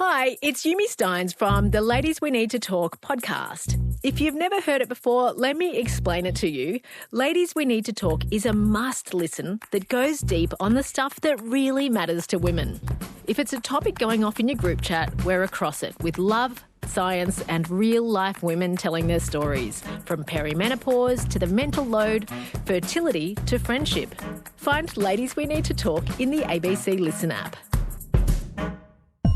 Hi, it's Yumi Steins from the Ladies We Need to Talk podcast. If you've never heard it before, let me explain it to you. Ladies We Need to Talk is a must listen that goes deep on the stuff that really matters to women. If it's a topic going off in your group chat, we're across it with love, science and real-life women telling their stories, from perimenopause to the mental load, fertility to friendship. Find Ladies We Need to Talk in the ABC Listen app.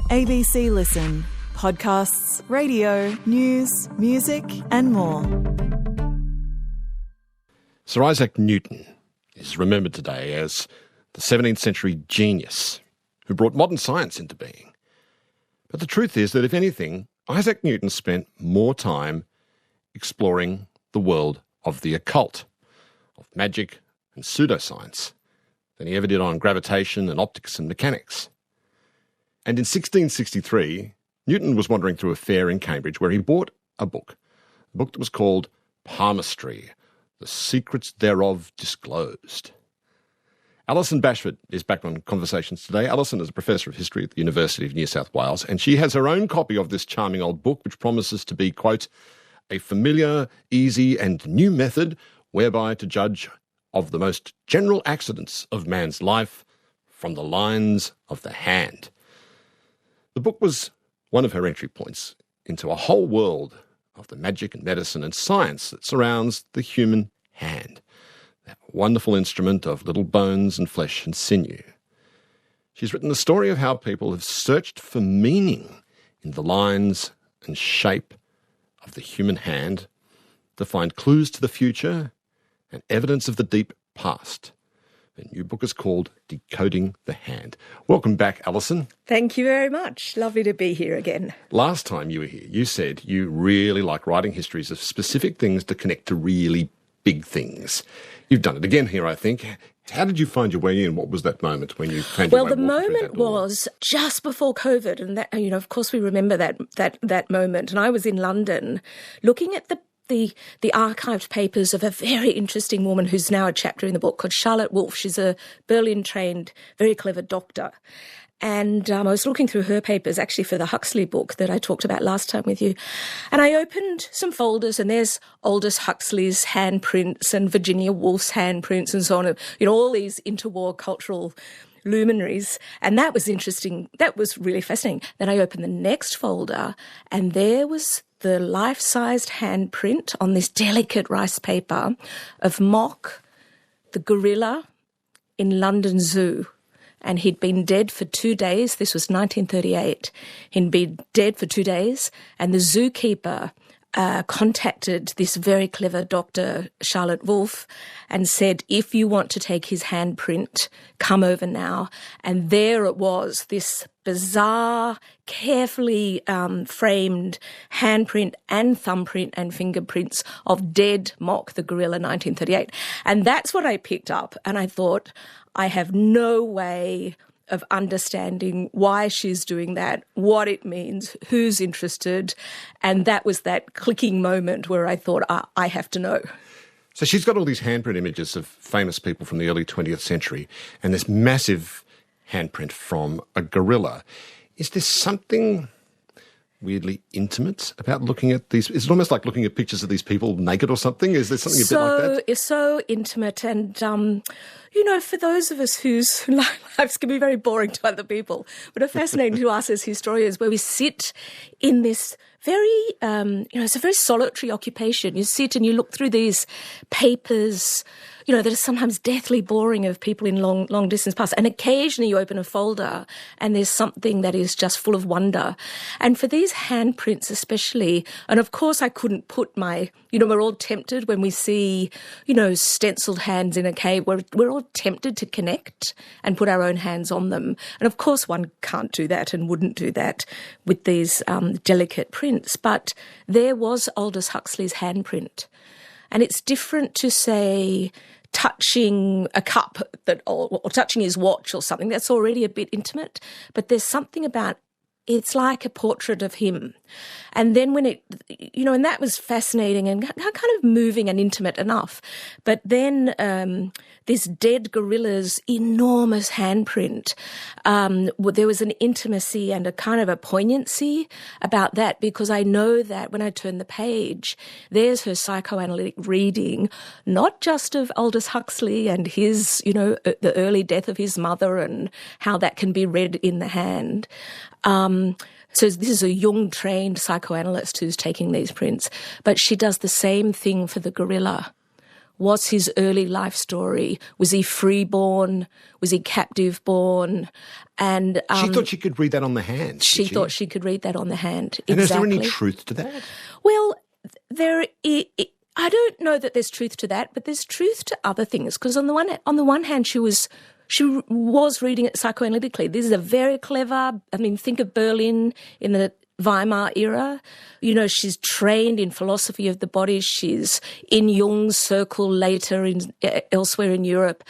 ABC Listen. Podcasts, radio, news, music and more. Sir Isaac Newton is remembered today as the 17th century genius who brought modern science into being. But the truth is that, if anything, Isaac Newton spent more time exploring the world of the occult, of magic and pseudoscience, than he ever did on gravitation and optics and mechanics. And in 1663, Newton was wandering through a fair in Cambridge where he bought a book that was called Palmistry, The Secrets Thereof Disclosed. Alison Bashford is back on Conversations today. Alison is a professor of history at the University of New South Wales, and she has her own copy of this charming old book, which promises to be, quote, a familiar, easy and new method whereby to judge of the most general accidents of man's life from the lines of the hand. The book was one of her entry points into a whole world of the magic and medicine and science that surrounds the human hand, that wonderful instrument of little bones and flesh and sinew. She's written the story of how people have searched for meaning in the lines and shape of the human hand to find clues to the future and evidence of the deep past. The new book is called Decoding the Hand. Welcome back, Alison. Thank you very much. Lovely to be here again. Last time you were here, you said you really like writing histories of specific things to connect to really big things. You've done it again here, I think. How did you find your way in? What was that moment when you found your way? Well, the moment was just before COVID, and that, of course, we remember that moment. And I was in London looking at the archived papers of a very interesting woman who's now a chapter in the book called Charlotte Wolfe. She's a Berlin-trained, very clever doctor. And I was looking through her papers, actually, for the Huxley book that I talked about last time with you. And I opened some folders, and there's Aldous Huxley's handprints and Virginia Woolf's handprints and so on, all these interwar cultural luminaries. And that was interesting. That was really fascinating. Then I opened the next folder, and there was the life-sized handprint on this delicate rice paper of Mock, the gorilla, in London Zoo. And he'd been dead for 2 days. This was 1938. He'd been dead for 2 days, and the zookeeper contacted this very clever doctor, Charlotte Wolfe, and said, if you want to take his handprint, come over now. And there it was, this bizarre, carefully framed handprint and thumbprint and fingerprints of dead Mock the gorilla, 1938. And that's what I picked up, and I thought, I have no way of understanding why she's doing that, what it means, who's interested. And that was that clicking moment where I thought, I have to know. So she's got all these handprint images of famous people from the early 20th century and this massive handprint from a gorilla. Is there something weirdly intimate about looking at these? Is it almost like looking at pictures of these people naked or something? Is there something a bit like that? It's so intimate, and for those of us whose lives can be very boring to other people, but are fascinating to us as historians, where we sit in this very, it's a very solitary occupation. You sit and you look through these papers, that are sometimes deathly boring, of people in long distance past. And occasionally you open a folder and there's something that is just full of wonder. And for these handprints especially, and of course I couldn't put my, we're all tempted when we see, stenciled hands in a cave, we're all tempted to connect and put our own hands on them. And of course one can't do that and wouldn't do that with these delicate prints. But there was Aldous Huxley's handprint. And it's different to, say, touching a cup or touching his watch or something. That's already a bit intimate. But there's something about it's like a portrait of him. And then when it, and that was fascinating and kind of moving and intimate enough. But then this dead gorilla's enormous handprint, there was an intimacy and a kind of a poignancy about that, because I know that when I turn the page, there's her psychoanalytic reading, not just of Aldous Huxley and his, the early death of his mother and how that can be read in the hand. So this is a Jung-trained psychoanalyst who's taking these prints, but she does the same thing for the gorilla. What's his early life story? Was he free-born? Was he captive-born? And she thought she could read that on the hand. She thought she could read that on the hand. And exactly. Is there any truth to that? Well, I don't know that there's truth to that, but there's truth to other things. Because on the one hand, she was reading it psychoanalytically. This is a very clever, think of Berlin in the Weimar era. She's trained in philosophy of the body. She's in Jung's circle later elsewhere in Europe.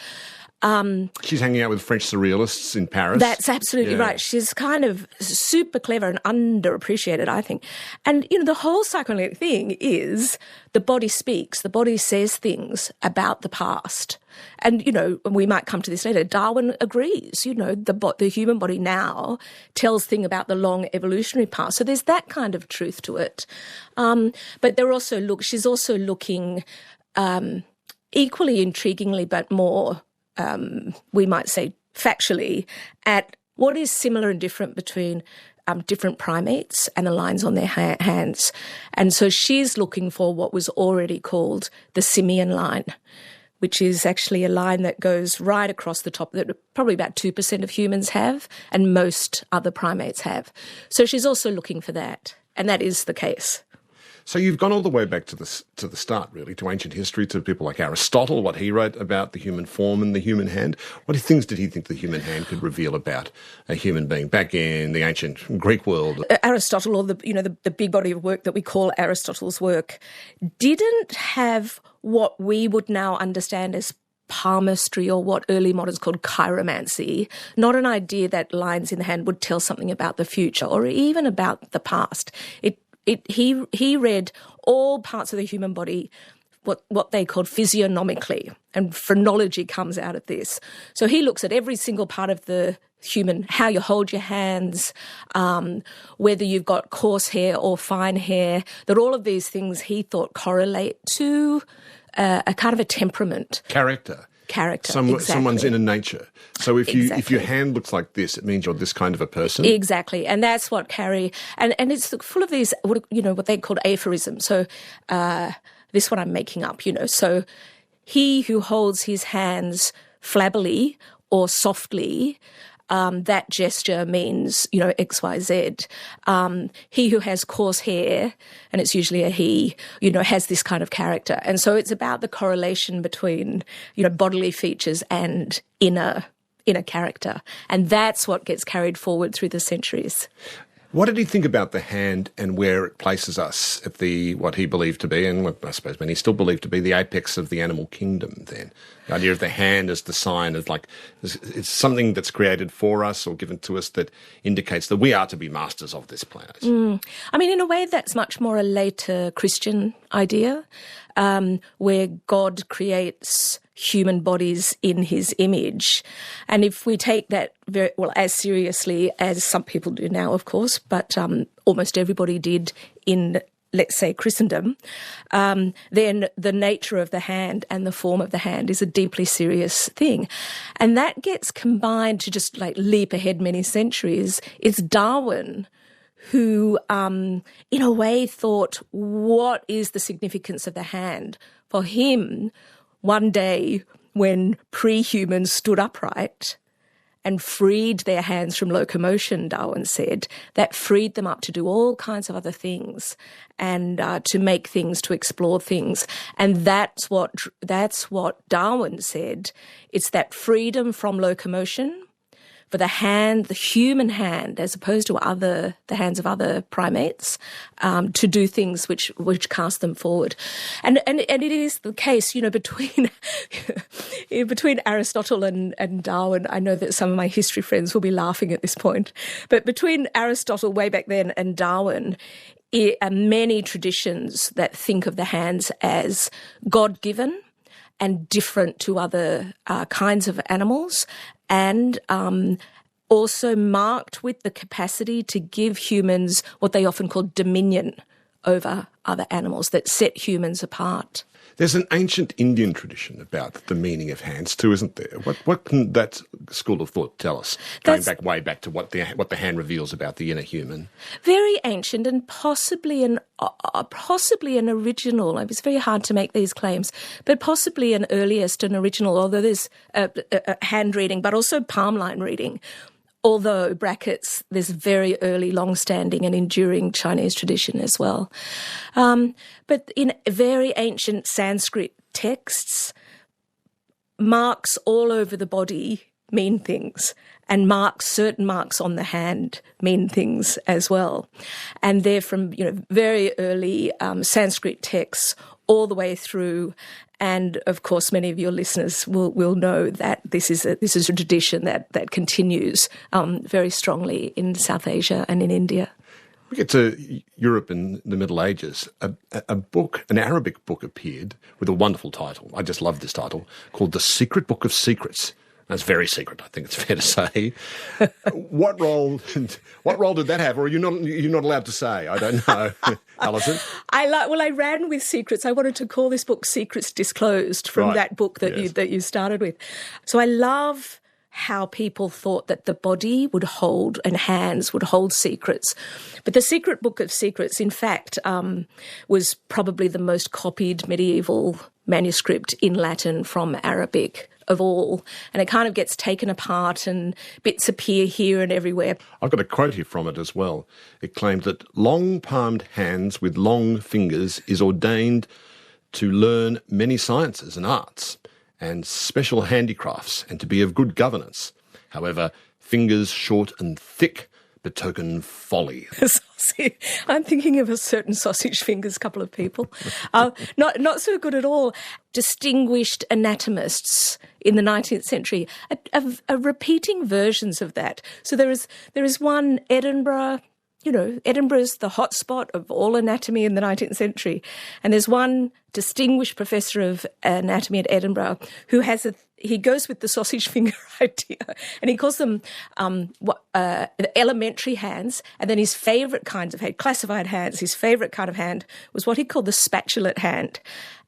She's hanging out with French surrealists in Paris. That's absolutely right. She's kind of super clever and underappreciated, I think. And, the whole psychoanalytic thing is the body speaks, the body says things about the past. And, we might come to this later, Darwin agrees, the human body now tells things about the long evolutionary past. So there's that kind of truth to it. But she's also looking equally intriguingly, but more we might say factually, at what is similar and different between different primates and the lines on their hands. And so she's looking for what was already called the simian line, which is actually a line that goes right across the top that probably about 2% of humans have and most other primates have. So she's also looking for that, and that is the case. So you've gone all the way back to the start, really, to ancient history, to people like Aristotle, what he wrote about the human form and the human hand. What things did he think the human hand could reveal about a human being back in the ancient Greek world? Aristotle, or the big body of work that we call Aristotle's work, didn't have what we would now understand as palmistry, or what early moderns called chiromancy, not an idea that lines in the hand would tell something about the future or even about the past. He read all parts of the human body, what they called physiognomically, and phrenology comes out of this. So he looks at every single part of the human, how you hold your hands, whether you've got coarse hair or fine hair, that all of these things he thought correlate to a kind of a temperament. Character. Exactly. Someone's inner nature. So if your hand looks like this, it means you're this kind of a person. Exactly, and that's what and it's full of these what they called aphorisms. So this one I'm making up. So he who holds his hands flabbily or softly, that gesture means, X, Y, Z. He who has coarse hair, and it's usually a he, has this kind of character. And so it's about the correlation between, bodily features and inner character. And that's what gets carried forward through the centuries. What did he think about the hand and where it places us at what he believed to be, and what I suppose many still believe to be, the apex of the animal kingdom then? The idea of the hand as the sign of it's something that's created for us or given to us that indicates that we are to be masters of this planet. In a way that's much more a later Christian idea, where God creates human bodies in his image. And if we take that very as seriously as some people do now, of course, but almost everybody did in, let's say, Christendom, then the nature of the hand and the form of the hand is a deeply serious thing. And that gets combined to just leap ahead many centuries. It's Darwin who, in a way, thought, what is the significance of the hand? For him, one day when pre-humans stood upright and freed their hands from locomotion, Darwin said, that freed them up to do all kinds of other things and to make things, to explore things. And that's what Darwin said. It's that freedom from locomotion, for the human hand, as opposed to the hands of other primates, to do things which cast them forward. And it is the case, between Aristotle and Darwin. I know that some of my history friends will be laughing at this point, but between Aristotle way back then and Darwin, there are many traditions that think of the hands as God-given and different to other kinds of animals, and also marked with the capacity to give humans what they often call dominion over other animals, that set humans apart. There's an ancient Indian tradition about the meaning of hands too, isn't there? What can that school of thought tell us, going way back to what the hand reveals about the inner human? Very ancient, and possibly an original. It's very hard to make these claims, but possibly an earliest and original, although there's hand reading, but also palm line reading. Although, brackets, there's very early, long-standing and enduring Chinese tradition as well. But in very ancient Sanskrit texts, marks all over the body mean things, and certain marks on the hand mean things as well. And they're from very early Sanskrit texts all the way through. And of course, many of your listeners will know that this is a tradition that continues very strongly in South Asia and in India. We get to Europe in the Middle Ages. An Arabic book appeared with a wonderful title. I just love this title, called The Secret Book of Secrets. That's very secret, I think it's fair to say. What role did that have? Or you're not allowed to say? I don't know. Alison? I ran with secrets. I wanted to call this book Secrets Disclosed from that book that you started with. So I love how people thought that the body would hold and hands would hold secrets. But the Secret Book of Secrets, in fact, was probably the most copied medieval manuscript in Latin from Arabic of all, and it kind of gets taken apart and bits appear here and everywhere. I've got a quote here from it as well. It claimed that long-palmed hands with long fingers is ordained to learn many sciences and arts and special handicrafts and to be of good governance. However, fingers short and thick betoken folly. I'm thinking of a certain sausage fingers couple of people. Not so good at all. Distinguished anatomists in the 19th century are repeating versions of that. So there is one, Edinburgh. Edinburgh's the hotspot of all anatomy in the 19th century. And there's one distinguished professor of anatomy at Edinburgh who he goes with the sausage finger idea, and he calls them elementary hands. And then his favourite kinds of hand, classified hands, his favourite kind of hand was what he called the spatulate hand.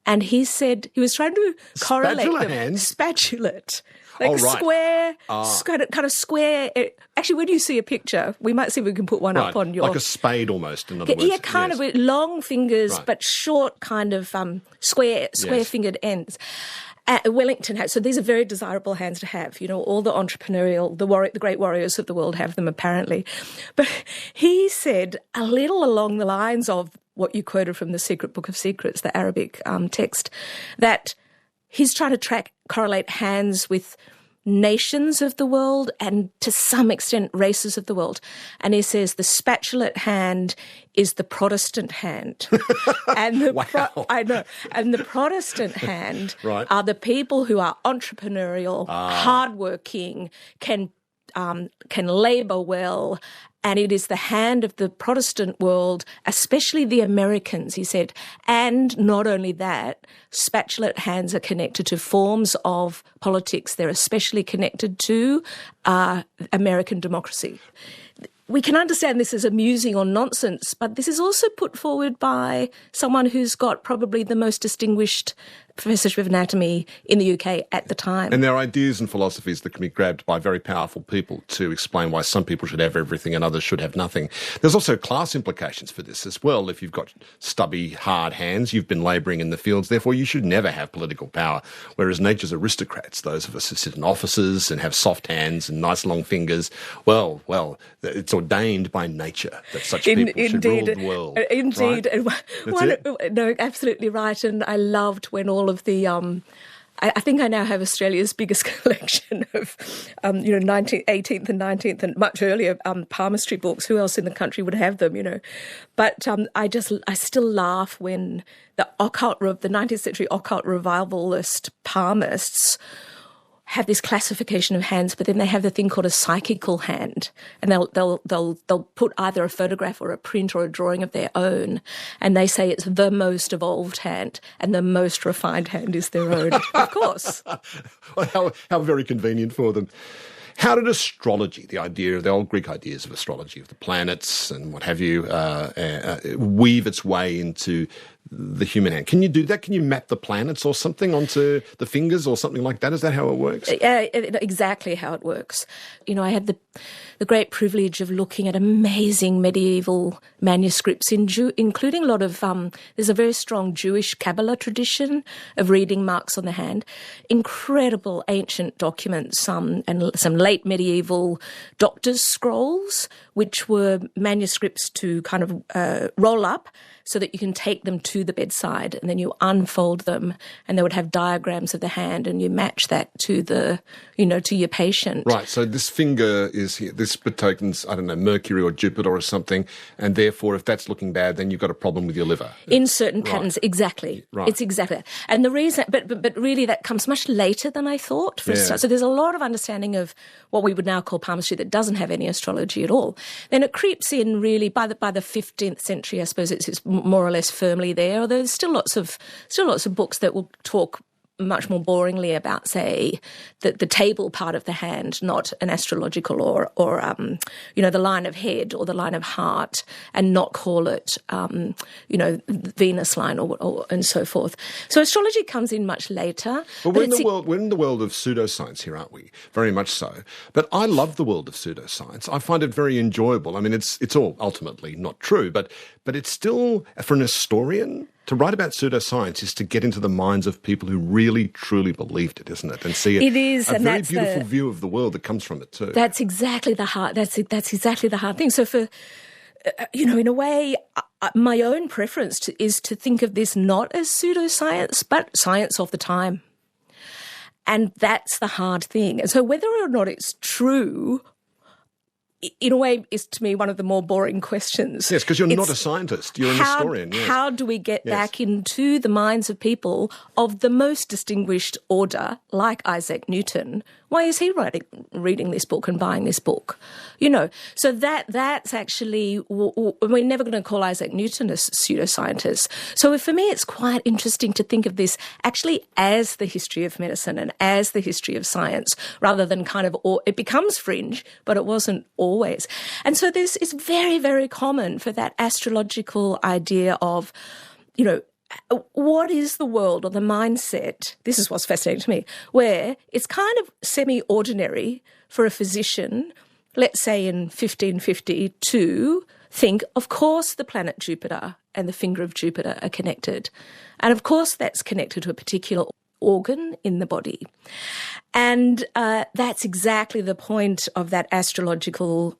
And he said he was trying to correlate spatulate. Square, kind of square. Actually, when you see a picture, we might see if we can put one up on your... Like a spade almost, in other words. Yeah, kind of with long fingers, but short kind of square-fingered ends. Wellington has, so these are very desirable hands to have. All the entrepreneurial, the great warriors of the world have them apparently. But he said a little along the lines of what you quoted from the Secret Book of Secrets, the Arabic text, that he's trying to correlate hands with nations of the world and to some extent races of the world. And he says the spatulate hand is the Protestant hand. And I know. And the Protestant hand are the people who are entrepreneurial, hardworking, can labour well. And it is the hand of the Protestant world, especially the Americans, he said. And not only that, spatulate hands are connected to forms of politics. They're especially connected to American democracy. We can understand this as amusing or nonsense, but this is also put forward by someone who's got probably the most distinguished professorship of anatomy in the UK at the time. And there are ideas and philosophies that can be grabbed by very powerful people to explain why some people should have everything and others should have nothing. There's also class implications for this as well. If you've got stubby, hard hands, you've been labouring in the fields, therefore you should never have political power. Whereas nature's aristocrats, those of us who sit in offices and have soft hands and nice long fingers, well, it's ordained by nature that such people should rule the world. Indeed. Right? No, absolutely right. And I loved when all of the I think I now have Australia's biggest collection of, 18th and 19th and much earlier palmistry books. Who else in the country would have them, But I still laugh when the 19th century occult revivalist palmists have this classification of hands, but then they have the thing called a psychical hand, and they'll put either a photograph or a print or a drawing of their own, and they say it's the most evolved hand, and the most refined hand is their own. Of course. Well, how very convenient for them. How did astrology, the old Greek ideas of astrology, of the planets and what have you, weave its way into the human hand? Can you do that? Can you map the planets or something onto the fingers or something like that? Is that how it works? Exactly how it works. I had the great privilege of looking at amazing medieval manuscripts, including a lot of, there's a very strong Jewish Kabbalah tradition of reading marks on the hand, incredible ancient documents, and some late medieval doctor's scrolls, which were manuscripts to kind of roll up so that you can take them to the bedside, and then you unfold them, and they would have diagrams of the hand, and you match that to to your patient. Right, so this finger is here, this betokens, I don't know, Mercury or Jupiter or something, and therefore if that's looking bad, then you've got a problem with your liver. In certain patterns, exactly. Right. It's exactly that. And the reason, but really that comes much later than I thought. So there's a lot of understanding of what we would now call palmistry that doesn't have any astrology at all. Then it creeps in really by the 15th century, I suppose it's more or less firmly there, although there's still lots of books that will talk much more boringly about, say, the table part of the hand, not an astrological or the line of head or the line of heart, and not call it, Venus line or and so forth. So astrology comes in much later. But we're in the world of pseudoscience here, aren't we? Very much so. But I love the world of pseudoscience. I find it very enjoyable. I mean, it's all ultimately not true, but it's still, for an historian, to write about pseudoscience is to get into the minds of people who really, truly believed it, isn't it? And see it is, a very beautiful view of the world that comes from it too. That's exactly the hard. That's exactly the hard thing. So for in a way, my own preference is to think of this not as pseudoscience, but science of the time, and that's the hard thing. And so whether or not it's true, in a way, is to me one of the more boring questions. Yes, because you're not a scientist, you're an historian. Yes. How do we get back into the minds of people of the most distinguished order, like Isaac Newton? Why is he reading this book and buying this book? So that's actually, we're never going to call Isaac Newton a pseudoscientist. So for me, it's quite interesting to think of this actually as the history of medicine and as the history of science, rather than it becomes fringe, but it wasn't always. And so it's very, very common for that astrological idea of, what is the world or the mindset? This is what's fascinating to me, where it's kind of semi-ordinary for a physician, let's say in 1550, to think, of course, the planet Jupiter and the finger of Jupiter are connected. And of course, that's connected to a particular organ in the body. And that's exactly the point of that astrological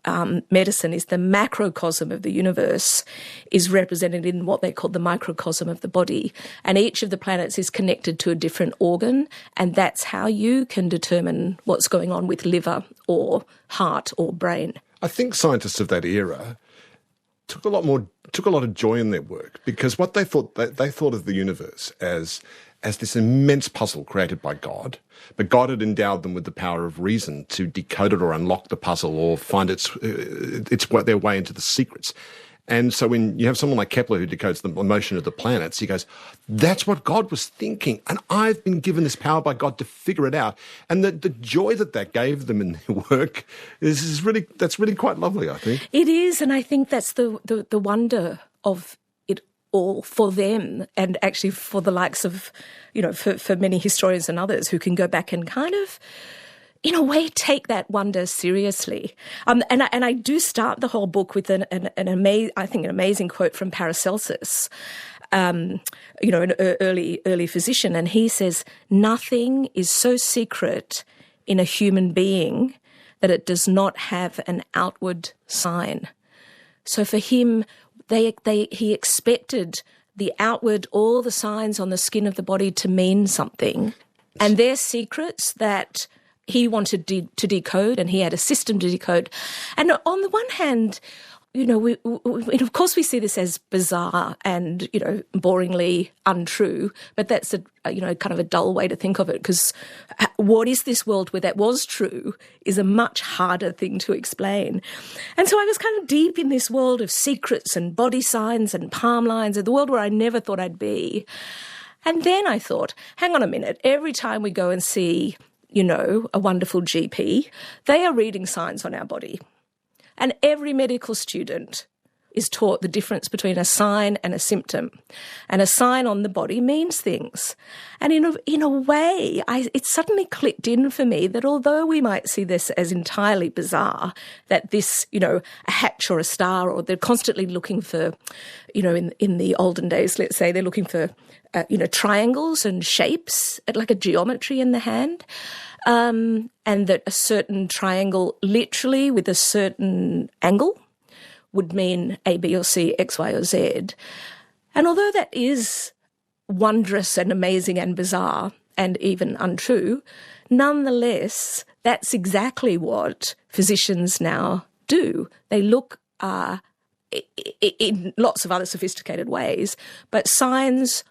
medicine, is the macrocosm of the universe is represented in what they call the microcosm of the body. And each of the planets is connected to a different organ, and that's how you can determine what's going on with liver or heart or brain. I think scientists of that era took a lot of joy in their work, because what they thought of the universe as this immense puzzle created by God, but God had endowed them with the power of reason to decode it or unlock the puzzle or find their way into the secrets. And so when you have someone like Kepler who decodes the motion of the planets, he goes, that's what God was thinking, and I've been given this power by God to figure it out. And the joy that gave them in their work that's really quite lovely, I think. It is, and I think that's the wonder of all for them, and actually for the likes of, for many historians and others who can go back and kind of, in a way, take that wonder seriously. And I do start the whole book with an amazing quote from Paracelsus, an early physician, and he says, "Nothing is so secret in a human being that it does not have an outward sign." So for him, he expected the outward, all the signs on the skin of the body to mean something. And they're secrets that he wanted to decode, and he had a system to decode. And on the one hand, you know, we of course we see this as bizarre and, you know, boringly untrue, but that's kind of a dull way to think of it, because what is this world where that was true is a much harder thing to explain. And so I was kind of deep in this world of secrets and body signs and palm lines, and the world where I never thought I'd be. And then I thought, hang on a minute, every time we go and see, you know, a wonderful GP, they are reading signs on our body. And every medical student is taught the difference between a sign and a symptom. And a sign on the body means things. And in a way, it suddenly clicked in for me that although we might see this as entirely bizarre, that this, you know, a hatch or a star, or they're constantly looking for, you know, in the olden days, let's say, they're looking for, triangles and shapes, like a geometry in the hand. And that a certain triangle literally with a certain angle would mean A, B or C, X, Y or Z. And although that is wondrous and amazing and bizarre and even untrue, nonetheless, that's exactly what physicians now do. They look in lots of other sophisticated ways, but signs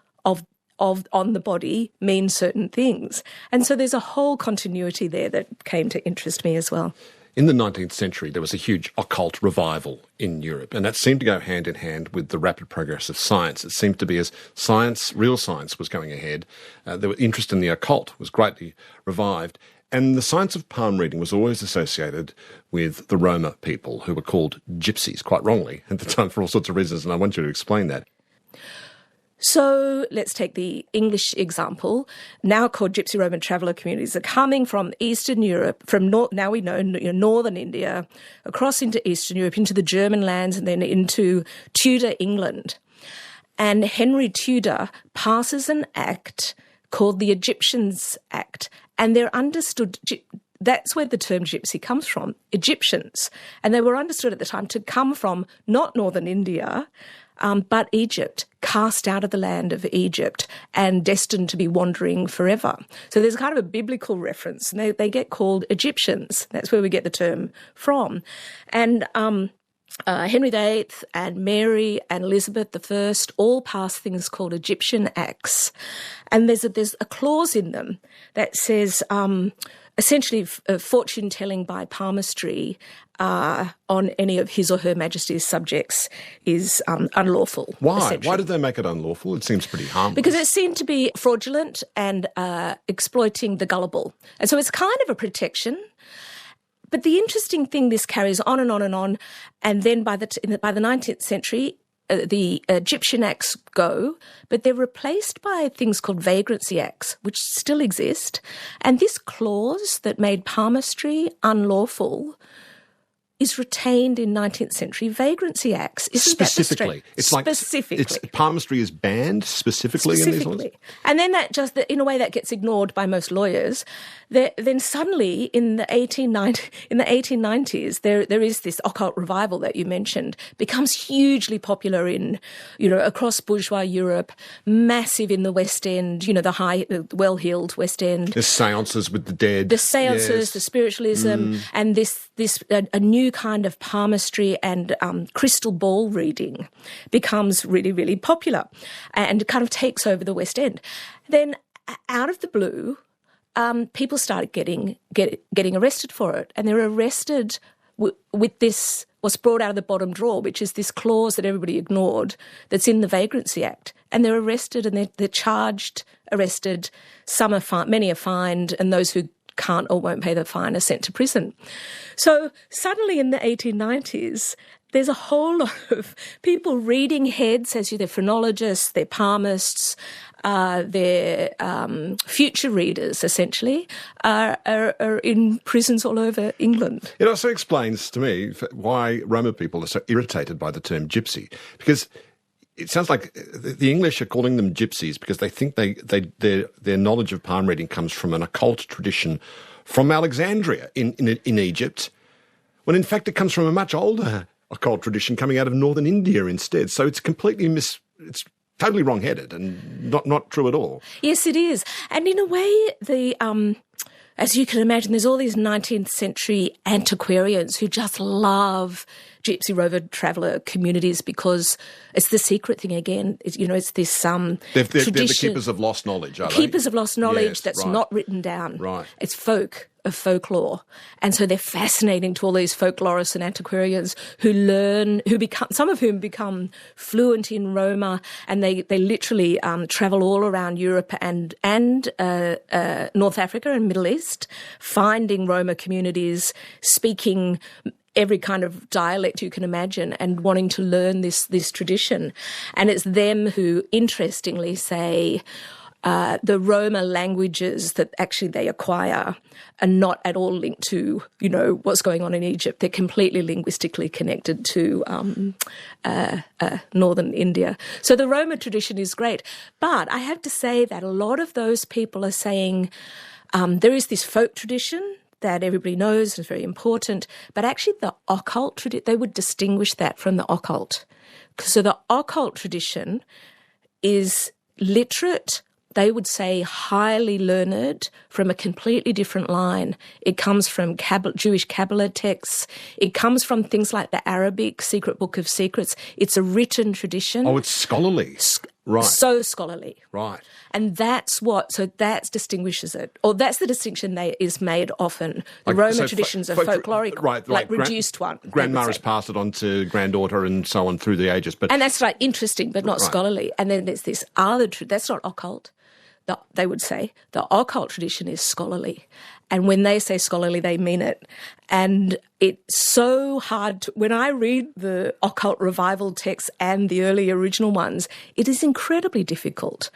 on the body mean certain things. And so there's a whole continuity there that came to interest me as well. In the 19th century, there was a huge occult revival in Europe, and that seemed to go hand in hand with the rapid progress of science. It seemed to be as science, real science, was going ahead, the interest in the occult was greatly revived. And the science of palm reading was always associated with the Roma people, who were called gypsies, quite wrongly at the time for all sorts of reasons, and I want you to explain that. So let's take the English example, now called Gypsy Roman traveller communities, are coming from Eastern Europe, from now we know northern India, across into Eastern Europe, into the German lands, and then into Tudor England. And Henry Tudor passes an act called the Egyptians Act, and they're understood. That's where the term gypsy comes from, Egyptians. And they were understood at the time to come from not northern India, but Egypt, cast out of the land of Egypt and destined to be wandering forever. So there's kind of a biblical reference, and they get called Egyptians. That's where we get the term from. And Henry VIII and Mary and Elizabeth I all passed things called Egyptian Acts. And there's a clause in them that says essentially fortune-telling by palmistry on any of His or Her Majesty's subjects is unlawful. Why? Why did they make it unlawful? It seems pretty harmless. Because it seemed to be fraudulent and exploiting the gullible. And so it's kind of a protection. But the interesting thing, this carries on and on and on, and then by the 19th century, the Egyptian Acts go, but they're replaced by things called vagrancy acts, which still exist. And this clause that made palmistry unlawful is retained in 19th century vagrancy acts. Isn't specifically? It's like specifically. Palmistry is banned specifically in these laws? And then that just, in a way, that gets ignored by most lawyers. Then suddenly in the 1890s, there is this occult revival that you mentioned, becomes hugely popular in, across bourgeois Europe, massive in the West End, the well-heeled West End. The seances with the dead. The seances, yes. The spiritualism, and a new kind of palmistry and crystal ball reading becomes really, really popular and kind of takes over the West End. Then out of the blue, people started getting arrested for it, and they're arrested with this, what's brought out of the bottom drawer, which is this clause that everybody ignored that's in the Vagrancy Act. And they're arrested, and they're charged, arrested. Many are fined, and those who can't or won't pay the fine are sent to prison. So suddenly in the 1890s, there's a whole lot of people reading heads, they're phrenologists, they're palmists, they're future readers, essentially, are in prisons all over England. It also explains to me why Roma people are so irritated by the term gypsy, because it sounds like the English are calling them gypsies because they think their knowledge of palm reading comes from an occult tradition from Alexandria in Egypt, when in fact it comes from a much older occult tradition coming out of northern India instead. So it's completely totally wrong-headed and not true at all. Yes, it is. And in a way, as you can imagine, there's all these 19th century antiquarians who just love gypsy rover traveller communities because it's the secret thing again. It's this tradition. They're the keepers of lost knowledge, are they? Keepers of lost knowledge yes, that's right. not written down. Right. It's folklore. And so they're fascinating to all these folklorists and antiquarians some of whom become fluent in Roma, and they literally travel all around Europe and North Africa and Middle East, finding Roma communities, speaking every kind of dialect you can imagine and wanting to learn this tradition. And it's them who, interestingly, say the Roma languages that actually they acquire are not at all linked to, what's going on in Egypt. They're completely linguistically connected to northern India. So the Roma tradition is great. But I have to say that a lot of those people are saying there is this folk tradition that everybody knows is very important, but actually the occult tradition, they would distinguish that from the occult. So the occult tradition is literate, they would say highly learned, from a completely different line. It comes from Jewish Kabbalah texts. It comes from things like the Arabic Secret Book of Secrets. It's a written tradition. Oh, it's scholarly. Right. So scholarly. Right. And that distinguishes it, or that's the distinction that is made often. The Roma traditions are folkloric, right, reduced one. Grandma has passed it on to granddaughter and so on through the ages. And that's interesting, but not scholarly. And then there's this other that's not occult. They would say the occult tradition is scholarly. And when they say scholarly, they mean it. And it's so hard when I read the occult revival texts and the early original ones, it is incredibly difficult.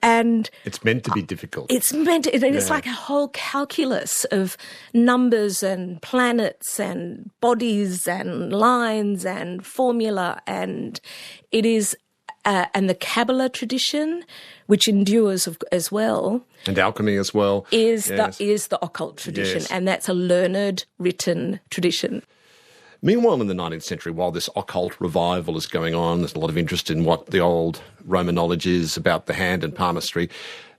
And it's meant to be difficult. It's like a whole calculus of numbers and planets and bodies and lines and formula. And it is, and the Kabbalah tradition, which endures as well, and alchemy as well, is the occult tradition, and that's a learned, written tradition. Meanwhile, in the 19th century, while this occult revival is going on, there's a lot of interest in what the old Roman knowledge is about the hand and palmistry.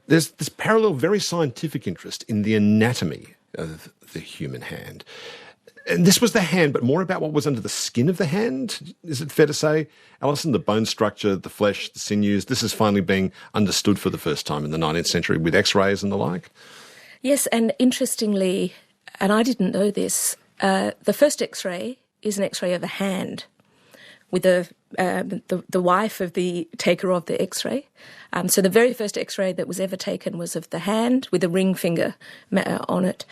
There's this parallel, very scientific interest in the anatomy of the human hand. And this was the hand, but more about what was under the skin of the hand. Is it fair to say, Alison, the bone structure, the flesh, the sinews, this is finally being understood for the first time in the 19th century with X-rays and the like? Yes, and interestingly, and I didn't know this, the first X-ray is an X-ray of a hand with the wife of the taker of the X-ray. So the very first X-ray that was ever taken was of the hand with a ring finger on it.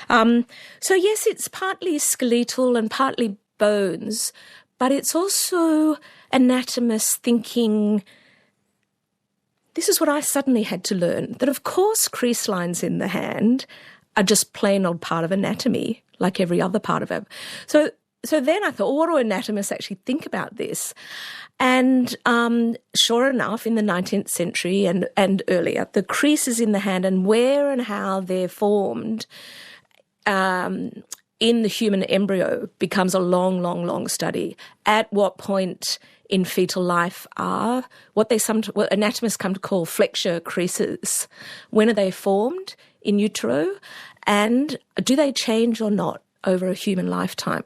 So yes, it's partly skeletal and partly bones, but it's also anatomist thinking. This is what I suddenly had to learn, that of course crease lines in the hand are just plain old part of anatomy, like every other part of it. So then I thought, well, what do anatomists actually think about this? And sure enough, in the 19th century and earlier, the creases in the hand and where and how they're formed in the human embryo becomes a long, long, long study. At what point in fetal life are what anatomists come to call flexure creases? When are they formed in utero? And do they change or not over a human lifetime?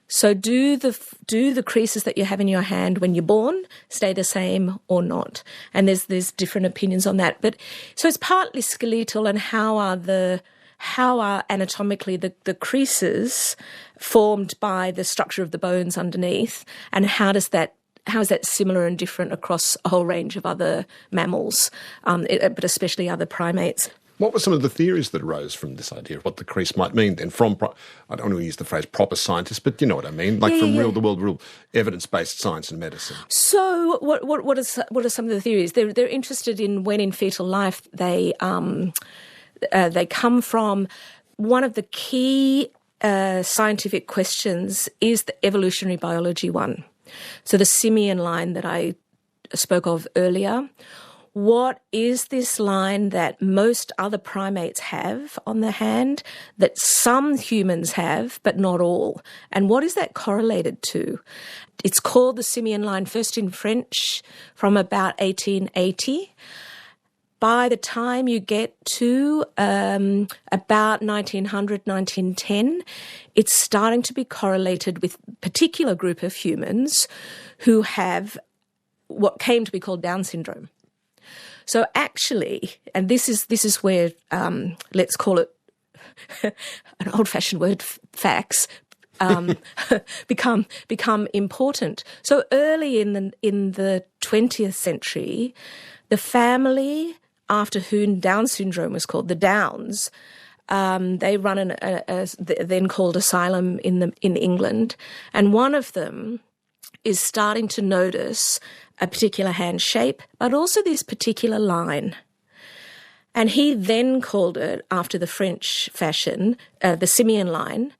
So do the creases that you have in your hand when you're born stay the same or not? And there's different opinions on that. But so it's partly skeletal, and how are anatomically the creases formed by the structure of the bones underneath, and how is that similar and different across a whole range of other mammals, but especially other primates? What were some of the theories that arose from this idea of what the crease might mean then? From, I don't want to use the phrase proper scientists, but you know what I mean, real evidence-based science and medicine. So what are some of the theories? They're interested in when in fetal life they come from. One of the key scientific questions is the evolutionary biology one. So the simian line that I spoke of earlier. what is this line that most other primates have on the hand, that some humans have, but not all? And what is that correlated to? It's called the simian line, first in French from about 1880. By the time you get to about 1900, 1910, it's starting to be correlated with a particular group of humans who have what came to be called Down syndrome. So actually, and this is where, let's call it an old-fashioned word, facts, become important. So early in the 20th century, the family after whom Down syndrome was called, the Downs, they run a then called asylum in England, and one of them is starting to notice a particular hand shape, but also this particular line. And he then called it, after the French fashion, the simian line,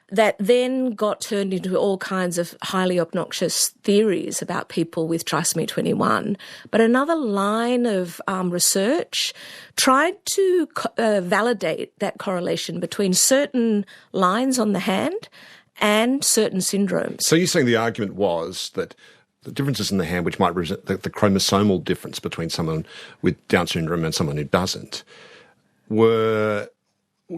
that then got turned into all kinds of highly obnoxious theories about people with trisomy 21. But another line of research tried to validate that correlation between certain lines on the hand and certain syndromes. So you're saying the argument was that the differences in the hand, which might represent the chromosomal difference between someone with Down syndrome and someone who doesn't, were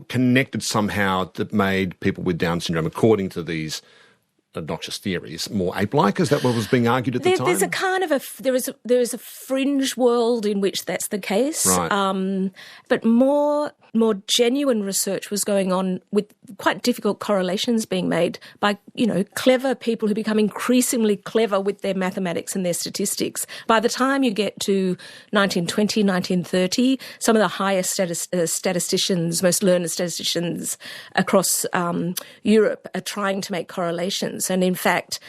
connected somehow that made people with Down syndrome, according to these obnoxious theories, more ape-like? Is that what was being argued at the time? There's a kind of there is a fringe world in which that's the case, right. But more genuine research was going on with quite difficult correlations being made by, clever people who become increasingly clever with their mathematics and their statistics. By the time you get to 1920, 1930, some of the highest statisticians, most learned statisticians across Europe are trying to make correlations. And in fact,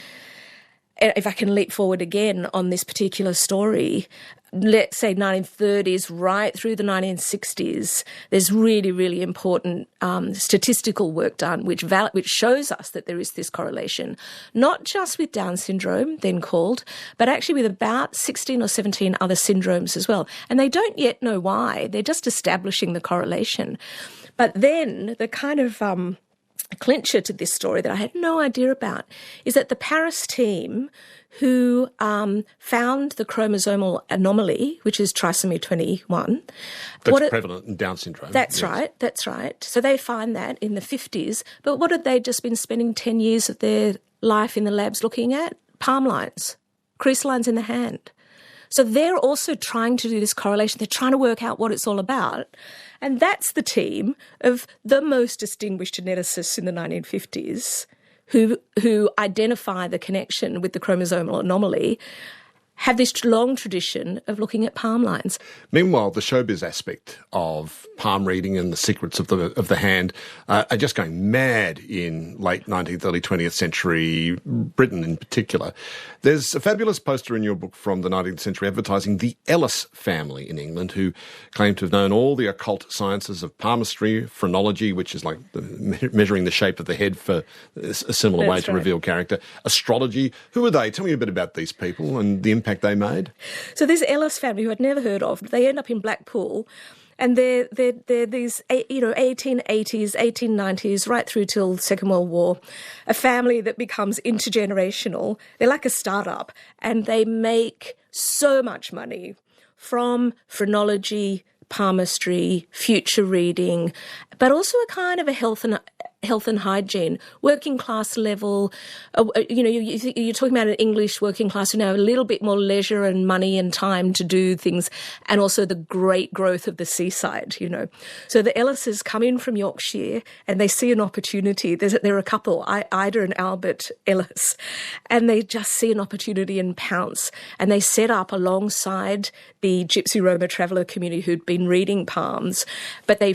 if I can leap forward again on this particular story, let's say 1930s right through the 1960s, there's really, really important statistical work done which shows us that there is this correlation, not just with Down syndrome, then called, but actually with about 16 or 17 other syndromes as well. And they don't yet know why. They're just establishing the correlation. But then the kind of clincher to this story that I had no idea about is that the Paris team who found the chromosomal anomaly, which is trisomy 21. That's prevalent in Down syndrome. That's right. So they find that in the 50s. But what had they just been spending 10 years of their life in the labs looking at? Palm lines, crease lines in the hand. So they're also trying to do this correlation. They're trying to work out what it's all about. And that's the team of the most distinguished geneticists in the 1950s who identify the connection with the chromosomal anomaly, have this long tradition of looking at palm lines. Meanwhile, the showbiz aspect of palm reading and the secrets of the hand are just going mad in late 19th, early 20th century Britain in particular. There's a fabulous poster in your book from the 19th century advertising the Ellis family in England, who claim to have known all the occult sciences of palmistry, phrenology, which is like measuring the shape of the head for a similar way to reveal character, astrology. Who are they? Tell me a bit about these people and the impact they made. So this Ellis family, who I'd never heard of, they end up in Blackpool, and they're these 1880s, 1890s, right through till Second World War, a family that becomes intergenerational. They're like a startup, and they make so much money from phrenology, palmistry, future reading, but also a kind of a health and hygiene, working class level. You're talking about an English working class who now have a little bit more leisure and money and time to do things, and also the great growth of the seaside, So the Ellises come in from Yorkshire and they see an opportunity. They're a couple, Ida and Albert Ellis, and they just see an opportunity and pounce. And they set up alongside the Gypsy Roma traveller community who'd been reading palms, but they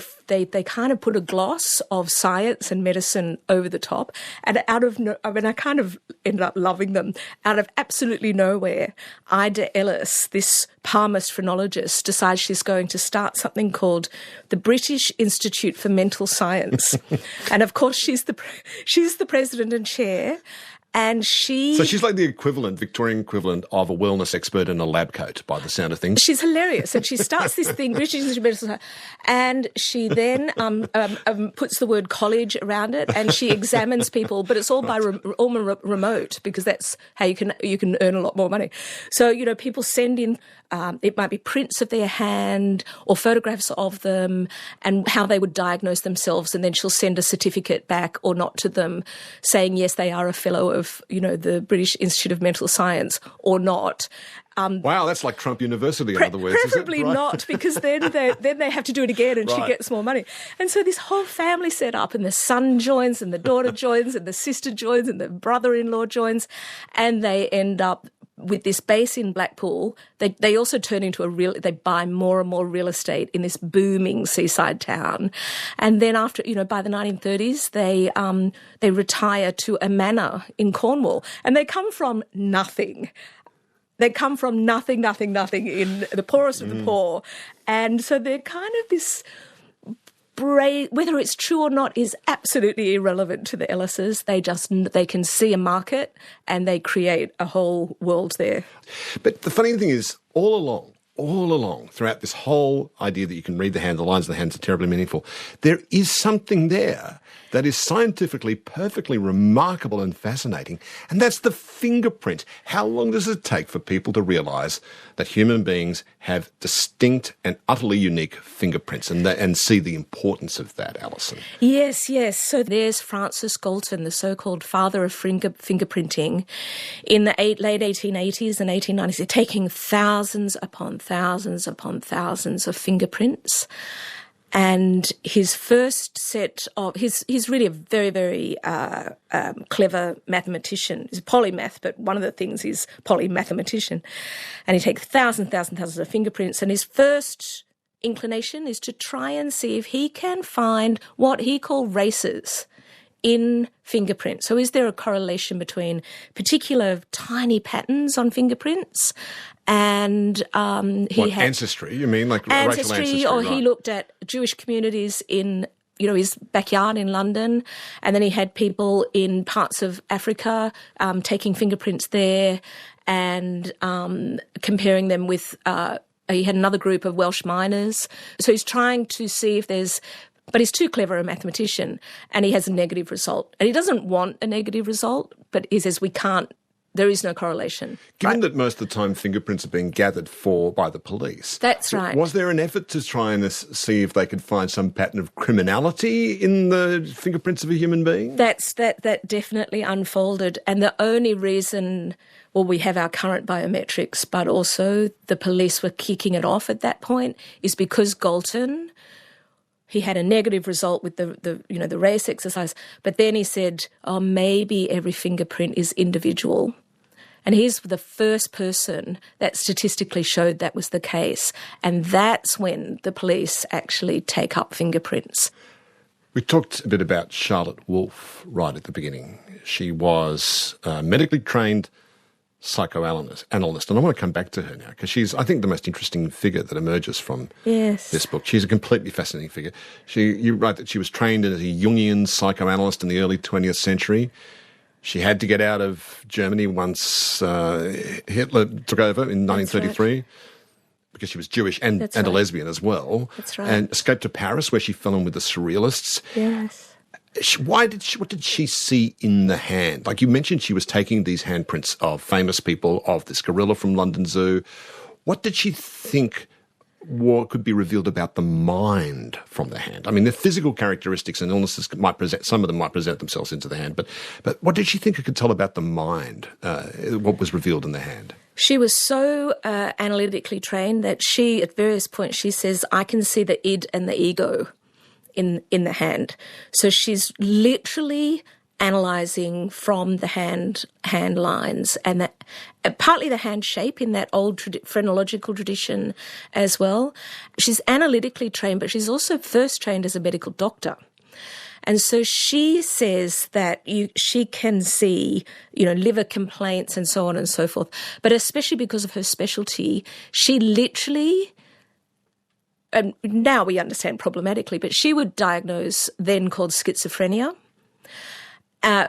kind of put a gloss of science and medicine over the top, and I kind of ended up loving them. Out of absolutely nowhere, Ida Ellis, this palmist phrenologist, decides she's going to start something called the British Institute for Mental Science, and of course she's the president and chair. And So she's like the Victorian equivalent of a wellness expert in a lab coat, by the sound of things. She's hilarious. And she starts this thing, British Institute of Medical Science, and she then puts the word college around it, and she examines people, but it's all by remote, because that's how you can earn a lot more money. So, people send in, it might be prints of their hand or photographs of them and how they would diagnose themselves, and then she'll send a certificate back or not to them saying, yes, they are a fellow of, the British Institute of Mental Science or not. Wow, that's like Trump University, in other words. Preferably not, because then they have to do it again and she gets more money. And so this whole family set up, and the son joins and the daughter joins and the sister joins and the brother-in-law joins, and they end up with this base in Blackpool. They also turn into they buy more and more real estate in this booming seaside town. And then after, by the 1930s, they retire to a manor in Cornwall, and they come from nothing. They come from nothing in the poorest of the poor. And so they're kind of this brave, whether it's true or not is absolutely irrelevant to the Ellises. They can see a market and they create a whole world there. But the funny thing is, all along, throughout this whole idea that you can read the hand, the lines of the hands are terribly meaningful, there is something there that is scientifically perfectly remarkable and fascinating, and that's the fingerprint. How long does it take for people to realise that human beings have distinct and utterly unique fingerprints, and see the importance of that, Alison? Yes. So there's Francis Galton, the so-called father of fingerprinting. In the late 1880s and 1890s, they're taking thousands upon thousands upon thousands of fingerprints. And his first set of, he's really a very, very clever mathematician. He's a polymath, but one of the things is polymathematician. And he takes thousands of fingerprints, and his first inclination is to try and see if he can find what he called races in fingerprints. So is there a correlation between particular tiny patterns on fingerprints and ancestry? You mean like racial ancestry? Or he looked at Jewish communities in his backyard in London, and then he had people in parts of Africa taking fingerprints there and comparing them with. He had another group of Welsh miners, so he's trying to see if there's. But he's too clever a mathematician, and he has a negative result. And he doesn't want a negative result, but he says there is no correlation. Given that most of the time fingerprints are being gathered by the police. That's right. Was there an effort to try and see if they could find some pattern of criminality in the fingerprints of a human being? That definitely unfolded. And the only reason, we have our current biometrics, but also the police were kicking it off at that point, is because Galton, he had a negative result with the race exercise, but then he said, maybe every fingerprint is individual. And he's the first person that statistically showed that was the case. And that's when the police actually take up fingerprints. We talked a bit about Charlotte Wolfe right at the beginning. She was a medically trained psychoanalyst, and I want to come back to her now, because she's, I think, the most interesting figure that emerges from this book. She's a completely fascinating figure. You write that she was trained as a Jungian psychoanalyst in the early 20th century. She had to get out of Germany once Hitler took over in 1933. Because she was Jewish and a lesbian as well. That's right. And escaped to Paris, where she fell in with the surrealists. Yes. What did she see in the hand? Like you mentioned, she was taking these handprints of famous people, of this gorilla from London Zoo. What did she think could be revealed about the mind from the hand? I mean, the physical characteristics and illnesses some of them might present themselves into the hand, but what did she think it could tell about the mind, what was revealed in the hand? She was so analytically trained that at various points, she says, I can see the id and the ego in the hand. So she's literally analysing from the hand lines, and partly the hand shape in that old phrenological tradition as well. She's analytically trained, but she's also first trained as a medical doctor. And so she says that she can see, liver complaints and so on and so forth. But especially because of her specialty, she literally, and now we understand problematically, but she would diagnose then called schizophrenia.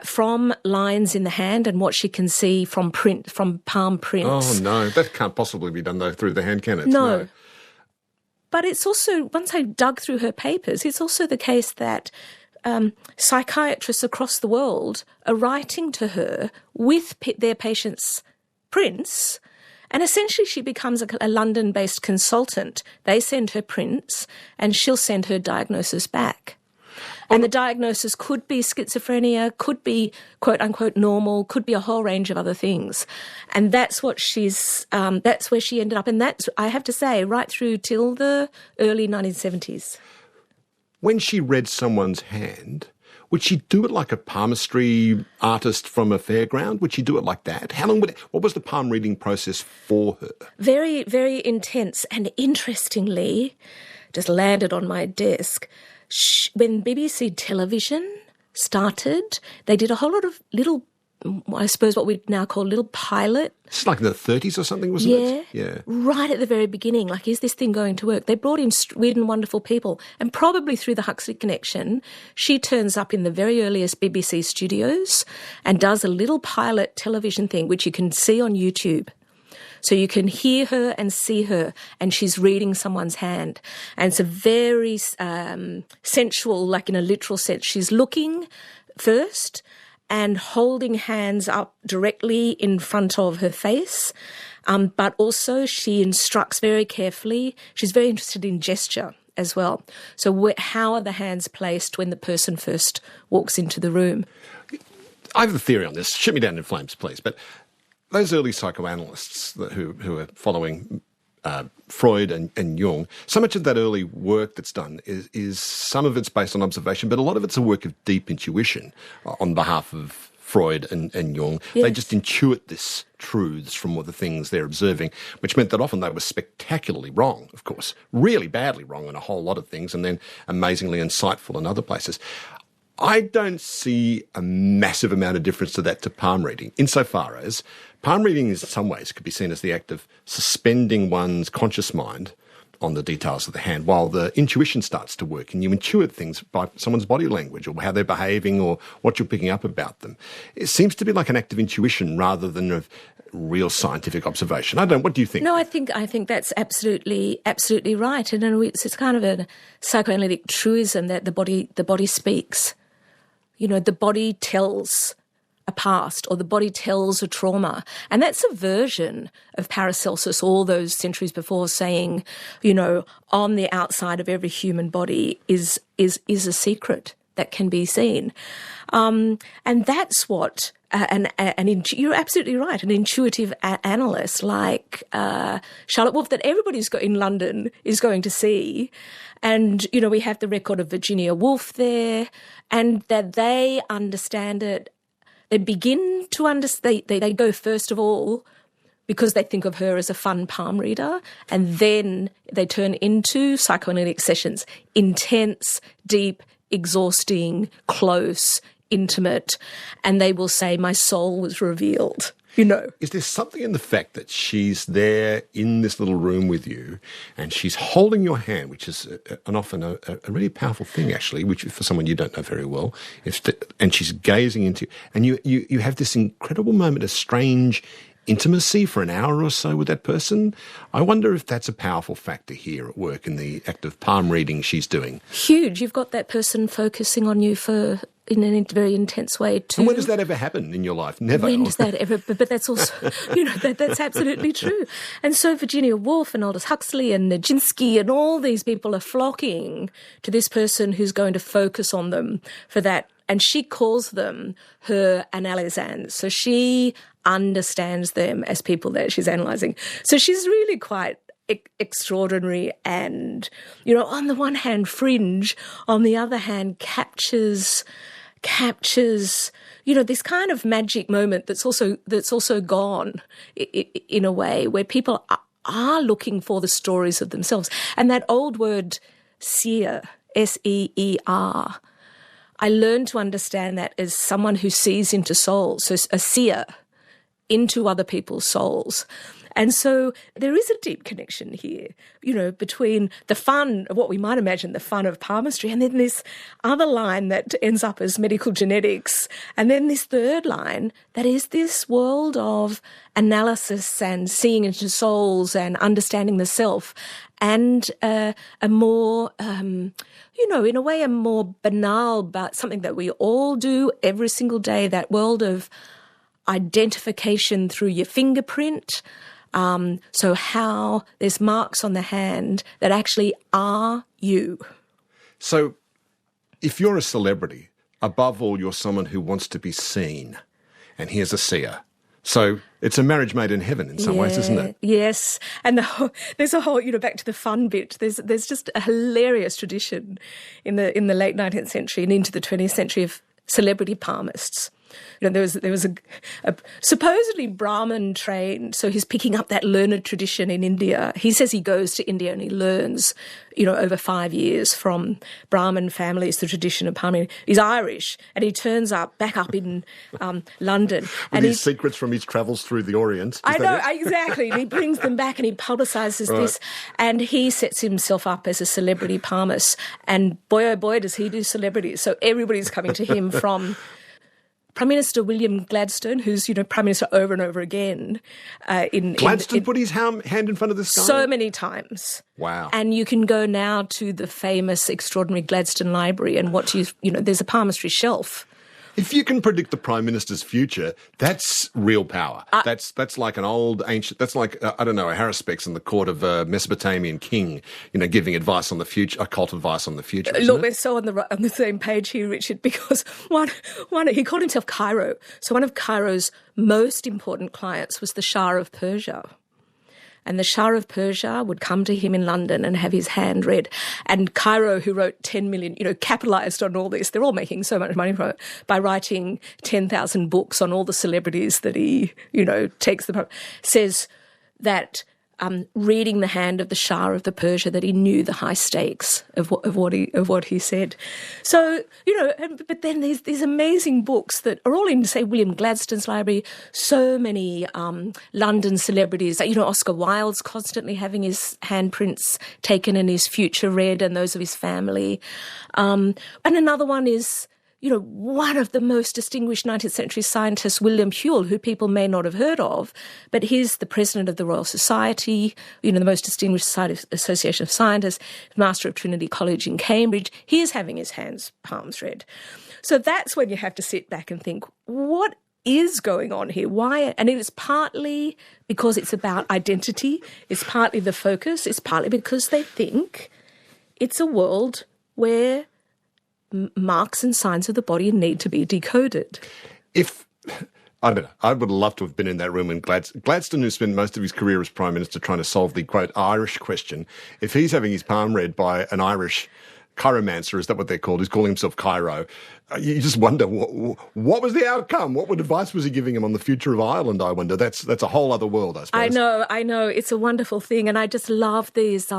from lines in the hand and what she can see from palm prints. Oh, no, that can't possibly be done, though, through the hand, can it? No. But it's also, once I dug through her papers, it's also the case that psychiatrists across the world are writing to her with their patients' prints, and essentially she becomes a London-based consultant. They send her prints and she'll send her diagnosis back. And the diagnosis could be schizophrenia, could be quote-unquote normal, could be a whole range of other things. And that's what that's where she ended up. And that's, I have to say, right through till the early 1970s. When she read someone's hand, would she do it like a palmistry artist from a fairground? Would she do it like that? What was the palm reading process for her? Very, very intense. And interestingly, just landed on my desk, when BBC television started, they did a whole lot of little, I suppose what we'd now call little pilot. It's like the 30s or something, wasn't it? Yeah. Right at the very beginning, like, is this thing going to work? They brought in weird and wonderful people, and probably through the Huxley connection, she turns up in the very earliest BBC studios and does a little pilot television thing, which you can see on YouTube. So you can hear her and see her, and she's reading someone's hand. And it's a very sensual, like in a literal sense. She's looking first and holding hands up directly in front of her face. But also she instructs very carefully. She's very interested in gesture as well. So how are the hands placed when the person first walks into the room? I have a theory on this. Shoot me down in flames, please. But those early psychoanalysts who are following Freud and Jung, so much of that early work that's done is some of it's based on observation, but a lot of it's a work of deep intuition on behalf of Freud and Jung. Yes. They just intuit this truths from all the things they're observing, which meant that often they were spectacularly wrong, of course, really badly wrong on a whole lot of things, and then amazingly insightful in other places. I don't see a massive amount of difference to that to palm reading, insofar as palm reading in some ways could be seen as the act of suspending one's conscious mind on the details of the hand while the intuition starts to work, and you intuit things by someone's body language or how they're behaving or what you're picking up about them. It seems to be like an act of intuition rather than of real scientific observation. What do you think? No, I think that's absolutely right. And it's kind of a psychoanalytic truism that the body speaks. You know, the body tells a past, or the body tells a trauma. And that's a version of Paracelsus all those centuries before, saying, you know, on the outside of every human body is a secret that can be seen. And that's what, you're absolutely right, an intuitive analyst like Charlotte Wolfe that everybody's got in London is going to see. And, you know, we have the record of Virginia Woolf there, and that they understand it. They begin to understand, they go first of all because they think of her as a fun palm reader, and then they turn into psychoanalytic sessions, intense, deep, exhausting, close, intimate, and they will say, my soul was revealed. You know. Is there something in the fact that she's there in this little room with you and she's holding your hand, which is often a really powerful thing, actually, which for someone you don't know very well, and she's gazing into, and you have this incredible moment of strange intimacy for an hour or so with that person? I wonder if that's a powerful factor here at work in the act of palm reading she's doing. Huge. You've got that person focusing on you in a very intense way too. And when does that ever happen in your life? Never. When does that ever? But that's also, you know, that's absolutely true. And so Virginia Woolf and Aldous Huxley and Nijinsky and all these people are flocking to this person who's going to focus on them for that. And she calls them her analysans. So she understands them as people that she's analysing. So she's really quite extraordinary and, you know, on the one hand fringe, on the other hand captures, you know, this kind of magic moment that's also gone in a way where people are looking for the stories of themselves. And that old word seer, S-E-E-R, I learned to understand that as someone who sees into souls. So a seer into other people's souls. And so there is a deep connection here, between the fun of what we might imagine the fun of palmistry, and then this other line that ends up as medical genetics, and then this third line that is this world of analysis and seeing into souls and understanding the self, and a more, in a way, a more banal, but something that we all do every single day, that world of identification through your fingerprint. So how there's marks on the hand that actually are you. So if you're a celebrity, above all, you're someone who wants to be seen. And here's a seer. So it's a marriage made in heaven in some ways, isn't it? Yes. And there's a whole, back to the fun bit, there's just a hilarious tradition in the late 19th century and into the 20th century of celebrity palmists. There was a supposedly Brahmin trained, so he's picking up that learned tradition in India. He says he goes to India and he learns, over 5 years from Brahmin families, the tradition of palmistry. He's Irish, and he turns back up in London. With and his secrets from his travels through the Orient. I know, exactly. And he brings them back and he publicises this, and he sets himself up as a celebrity palmist. And boy, oh boy, does he do celebrities. So everybody's coming to him from Prime Minister William Gladstone, who's, Prime Minister over and over again. Gladstone put his hand in front of this guy? So many times. Wow. And you can go now to the famous, extraordinary Gladstone Library and there's a palmistry shelf. If you can predict the Prime Minister's future, that's real power. That's like an old ancient, that's like, a haruspex in the court of a Mesopotamian king, giving advice on the future, occult advice on the future. Look, we're so on the same page here, Richard, because one he called himself Cairo. So one of Cairo's most important clients was the Shah of Persia. And the Shah of Persia would come to him in London and have his hand read. And Cairo, who wrote 10 million, capitalised on all this, they're all making so much money from it, by writing 10,000 books on all the celebrities that he, takes says that reading the hand of the Shah of the Persia, that he knew the high stakes of what he said. So, but then there's these amazing books that are all in, say, William Gladstone's library, so many London celebrities, Oscar Wilde's constantly having his handprints taken and his future read, and those of his family. And another one is, one of the most distinguished 19th century scientists, William Whewell, who people may not have heard of, but he's the president of the Royal Society, the most distinguished association of scientists, master of Trinity College in Cambridge. He is having his palms read. So that's when you have to sit back and think, what is going on here? Why? And it is partly because it's about identity. It's partly the focus. It's partly because they think it's a world where marks and signs of the body need to be decoded. I don't know, I would love to have been in that room when Gladstone, who spent most of his career as Prime Minister trying to solve the, quote, Irish question, if he's having his palm read by an Irish chiromancer, is that what they're called, who's calling himself Cairo, you just wonder, what was the outcome? What advice was he giving him on the future of Ireland, I wonder? That's a whole other world, I suppose. I know. It's a wonderful thing. And I just love these,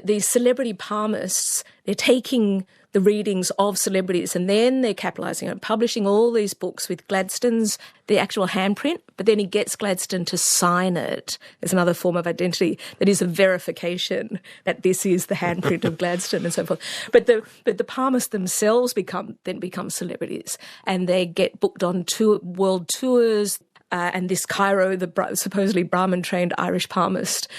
these celebrity palmists, they're taking the readings of celebrities and then they're capitalising on publishing all these books with Gladstone's, the actual handprint, but then he gets Gladstone to sign it as another form of identity that is a verification that this is the handprint of Gladstone and so forth. But the palmists themselves become celebrities, and they get booked on world tours. And this Cairo, the supposedly Brahmin-trained Irish palmist,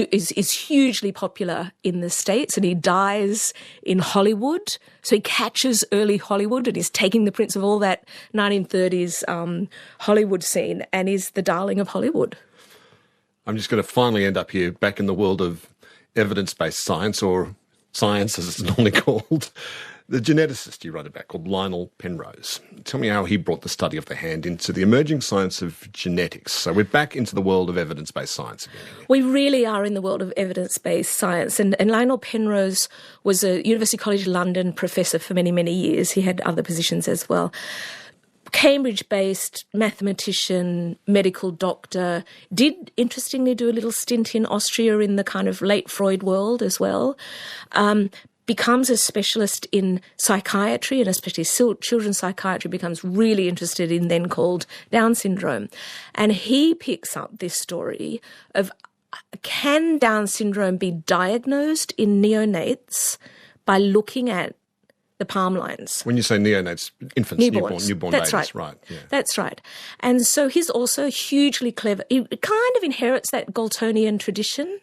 is hugely popular in the States, and he dies in Hollywood. So he catches early Hollywood and is taking the prints of all that 1930s Hollywood scene and is the darling of Hollywood. I'm just going to finally end up here back in the world of evidence-based science, or science as it's normally called. The geneticist you wrote about, called Lionel Penrose. Tell me how he brought the study of the hand into the emerging science of genetics. So we're back into the world of evidence-based science again. We really are in the world of evidence-based science. And Lionel Penrose was a University College London professor for many, many years. He had other positions as well. Cambridge-based mathematician, medical doctor, did interestingly do a little stint in Austria in the kind of late Freud world as well. becomes a specialist in psychiatry, and especially children's psychiatry, becomes really interested in then called Down syndrome. And he picks up this story of, can Down syndrome be diagnosed in neonates by looking at the palm lines? When you say neonates, infants, newborn That's babies, right. Yeah. That's right. And so he's also hugely clever. He kind of inherits that Galtonian tradition,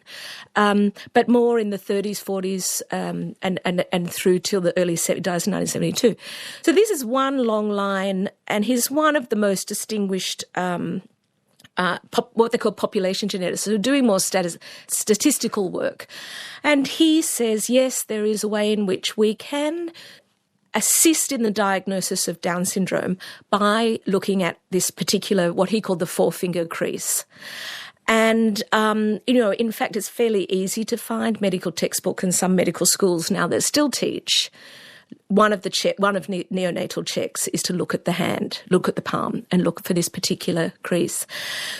but more in the 30s, 40s, and through till the early 70s, dies in 1972. So this is one long line, and he's one of the most distinguished what they call population geneticists, who are doing more statistical work. And he says, yes, there is a way in which we can assist in the diagnosis of Down syndrome by looking at this particular, what he called the four-finger crease. And, in fact, it's fairly easy to find medical textbook in some medical schools now that still teach. One of neonatal checks is to look at the hand, look at the palm, and look for this particular crease.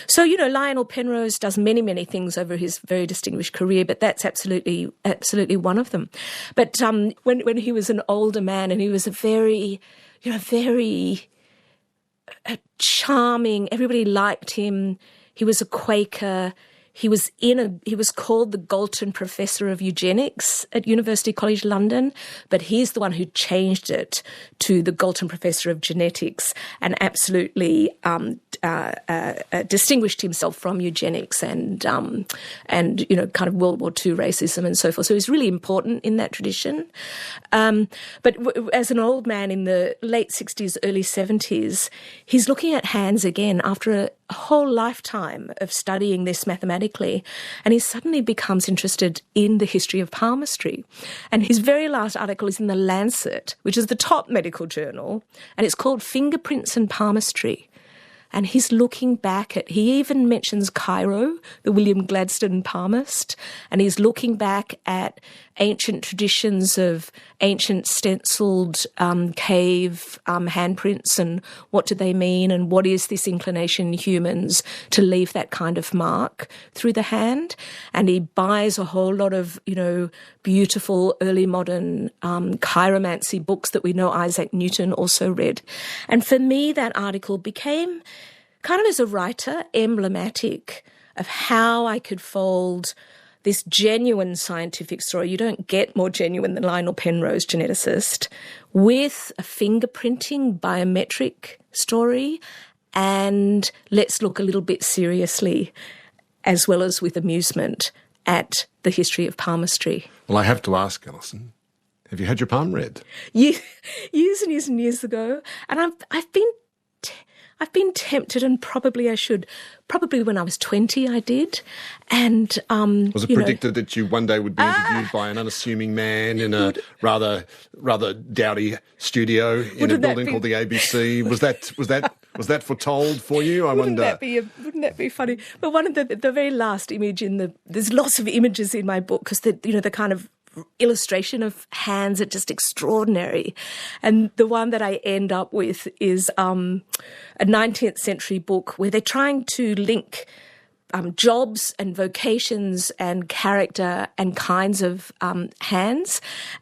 So, Lionel Penrose does many, many things over his very distinguished career, but that's absolutely one of them. But when he was an older man, and he was a very charming, everybody liked him. He was a Quaker. He was called the Galton Professor of Eugenics at University College London, but he's the one who changed it to the Galton Professor of Genetics, and absolutely distinguished himself from eugenics and kind of World War II racism and so forth. So he's really important in that tradition. But as an old man in the late 60s, early 70s, he's looking at hands again after a whole lifetime of studying this mathematically, and he suddenly becomes interested in the history of palmistry. And his very last article is in The Lancet, which is the top medical journal, and it's called Fingerprints and Palmistry. And he's looking back at, he even mentions Cairo, the William Gladstone palmist, and he's looking back at ancient traditions of ancient stenciled cave handprints, and what do they mean, and what is this inclination in humans to leave that kind of mark through the hand. And he buys a whole lot of, beautiful early modern chiromancy books that we know Isaac Newton also read. And for me, that article became kind of, as a writer, emblematic of how I could fold this genuine scientific story — you don't get more genuine than Lionel Penrose, geneticist — with a fingerprinting biometric story, and let's look a little bit seriously, as well as with amusement, at the history of palmistry. Well, I have to ask, Alison, have you had your palm read? Years and years ago, and I've been tempted, and probably I should. Probably when I was 20, I did. And was it predicted that you one day would be interviewed by an unassuming man in a rather dowdy studio in a building called the ABC? Was that foretold for you? I wonder. Wouldn't that be funny? But one of the very last image there's lots of images in my book, because the kind of illustration of hands are just extraordinary. And the one that I end up with is a 19th century book where they're trying to link jobs and vocations and character and kinds of hands.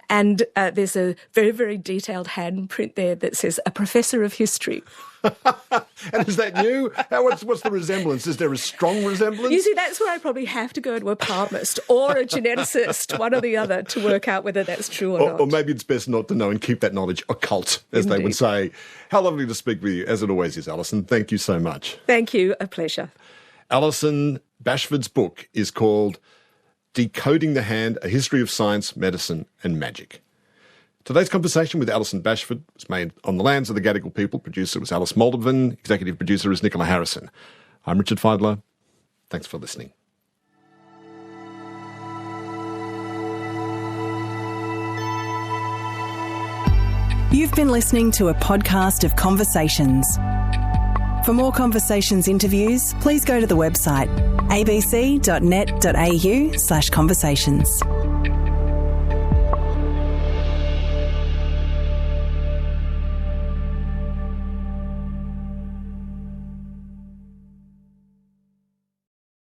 And there's a very, very detailed handprint there that says, "A professor of history." And is that you? What's the resemblance? Is there a strong resemblance? You see, that's where I probably have to go to a palmist or a geneticist, one or the other, to work out whether that's true or not. Or maybe it's best not to know and keep that knowledge occult, as Indeed. They would say. How lovely to speak with you, as it always is, Alison. Thank you so much. Thank you. A pleasure. Alison Bashford's book is called Decoding the Hand, A History of Science, Medicine and Magic. Today's conversation with Alison Bashford was made on the lands of the Gadigal people. Producer was Alice Moldovan. Executive producer is Nicola Harrison. I'm Richard Fidler. Thanks for listening. You've been listening to a podcast of Conversations. For more Conversations interviews, please go to the website abc.net.au/conversations.